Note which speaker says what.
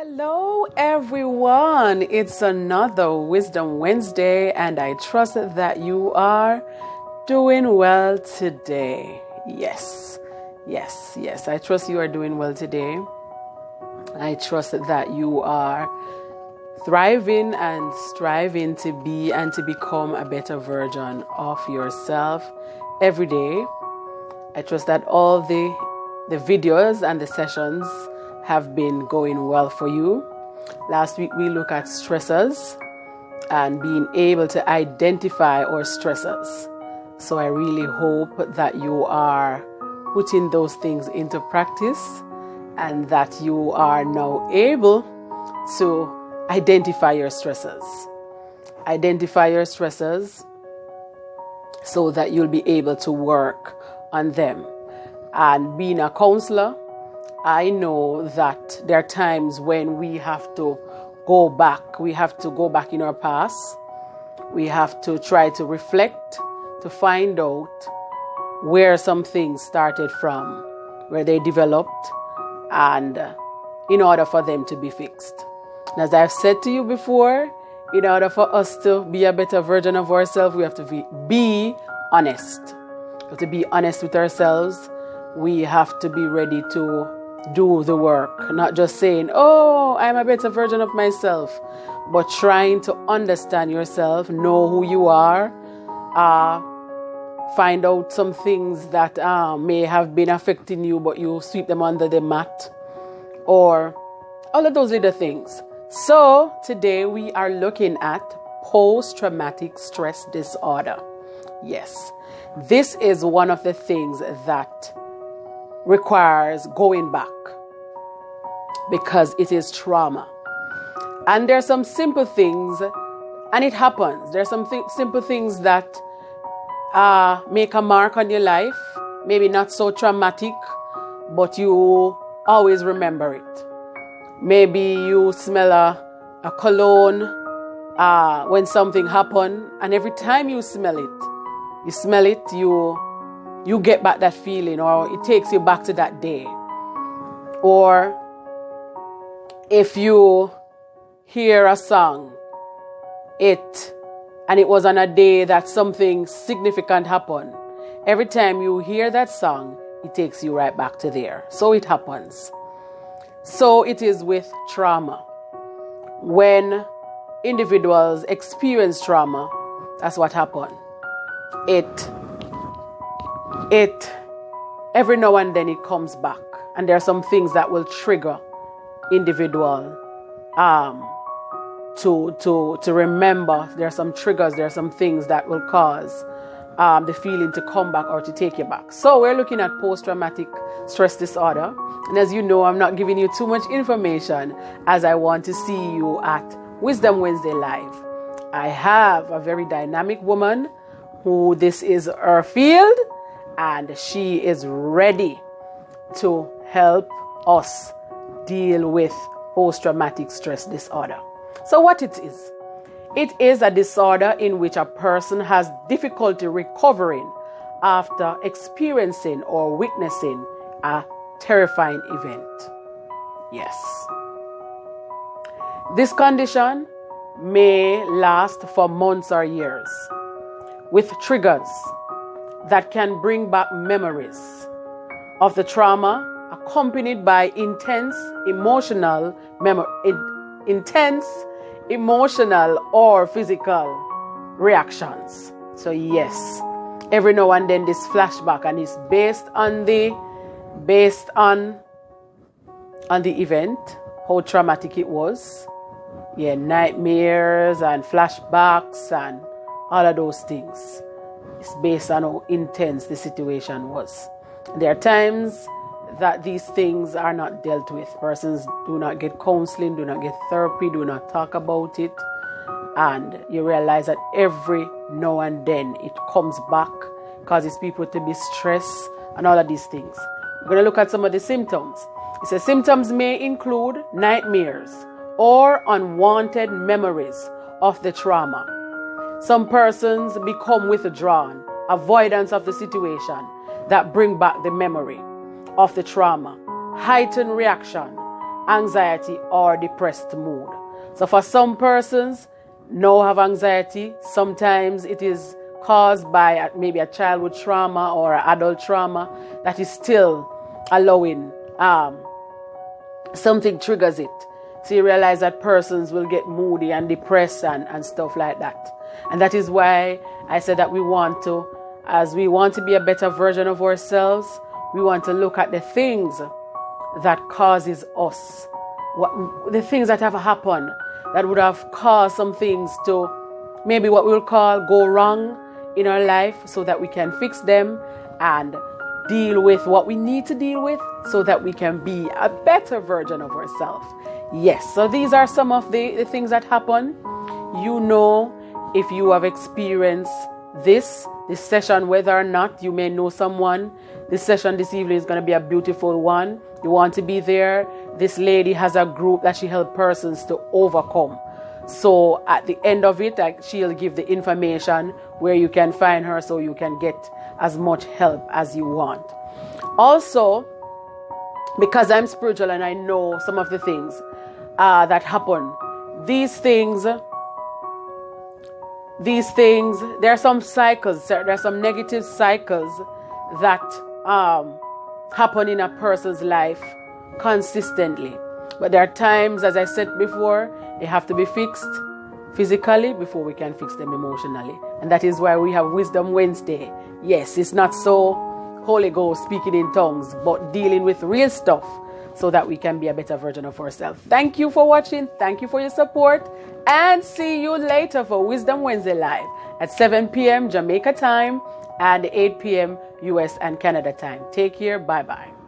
Speaker 1: Hello, everyone. It's another Wisdom Wednesday, and I trust that you are doing well today. Yes. I trust you are doing well today. I trust that you are thriving and striving to be and to become a better version of yourself every day. I trust that all the videos and the sessions have been going well for you. Last week we looked at stressors and being able to identify our stressors. So I really hope that you are putting those things into practice and that you are now able to identify your stressors. Identify your stressors so that you'll be able to work on them. And being a counselor, I know that there are times when we have to go back. We have to go back in our past. We have to try to reflect to find out where some things started from, where they developed, and in order for them to be fixed. And as I've said to you before, in order for us to be a better version of ourselves, we have to be honest. We have to be honest with ourselves. We have to be ready to do the work, not just saying, oh, I'm a better version of myself, but trying to understand yourself, know who you are, find out some things that may have been affecting you, but you sweep them under the mat, or all of those little things. So today we are looking at post-traumatic stress disorder. Yes, this is one of the things that requires going back because it is trauma. And there are some simple things, and it happens. There are some simple things that make a mark on your life, maybe not so traumatic, but you always remember it. Maybe you smell a cologne when something happened, and every time you smell it, you get back that feeling, or it takes you back to that day. Or if you hear a song, and it was on a day that something significant happened, every time you hear that song, it takes you right back to there. So it happens. So it is with trauma. When individuals experience trauma, that's what happened. Every now and then it comes back, and there are some things that will trigger individual to remember. There are some triggers, there are some things that will cause the feeling to come back or to take you back. So we're looking at post-traumatic stress disorder, and as you know, I'm not giving you too much information as I want to see you at Wisdom Wednesday Live. I have a very dynamic woman who this is her field, and she is ready to help us deal with post-traumatic stress disorder. So what it is a disorder in which a person has difficulty recovering after experiencing or witnessing a terrifying event. Yes. This condition may last for months or years, with triggers that can bring back memories of the trauma, accompanied by intense emotional or physical reactions. So yes, every now and then this flashback, and it's based on the event, how traumatic it was. Yeah, nightmares and flashbacks and all of those things. It's based on how intense the situation was. There are times that these things are not dealt with. Persons do not get counseling, do not get therapy, do not talk about it. And you realize that every now and then it comes back, causes people to be stressed and all of these things. We're going to look at some of the symptoms. It says symptoms may include nightmares or unwanted memories of the trauma. Some persons become withdrawn, avoidance of the situation that bring back the memory of the trauma, heightened reaction anxiety or depressed mood. So for some persons, now have anxiety. Sometimes it is caused by maybe a childhood trauma or adult trauma that is still allowing something triggers it. So you realize that persons will get moody and depressed and stuff like that. And that is why I said that we want to, as we want to be a better version of ourselves, we want to look at the things that causes us, the things that have happened that would have caused some things to maybe what we'll call go wrong in our life, so that we can fix them and deal with what we need to deal with so that we can be a better version of ourselves. Yes, so these are some of the things that happen. You know, if you have experienced this session, whether or not you may know someone, this session this evening is going to be a beautiful one. You want to be there. This lady has a group that she helps persons to overcome. So at the end of it, she'll give the information where you can find her so you can get as much help as you want. Also, because I'm spiritual and I know some of the things that happen, these things, there are some cycles, there are some negative cycles that happen in a person's life consistently. But there are times, as I said before, they have to be fixed physically before we can fix them emotionally. And that is why we have Wisdom Wednesday. Yes, it's not so Holy Ghost speaking in tongues, but dealing with real stuff so that we can be a better version of ourselves. Thank you for watching. Thank you for your support. And see you later for Wisdom Wednesday Live at 7 p.m. Jamaica time and 8 p.m. US and Canada time. Take care. Bye-bye.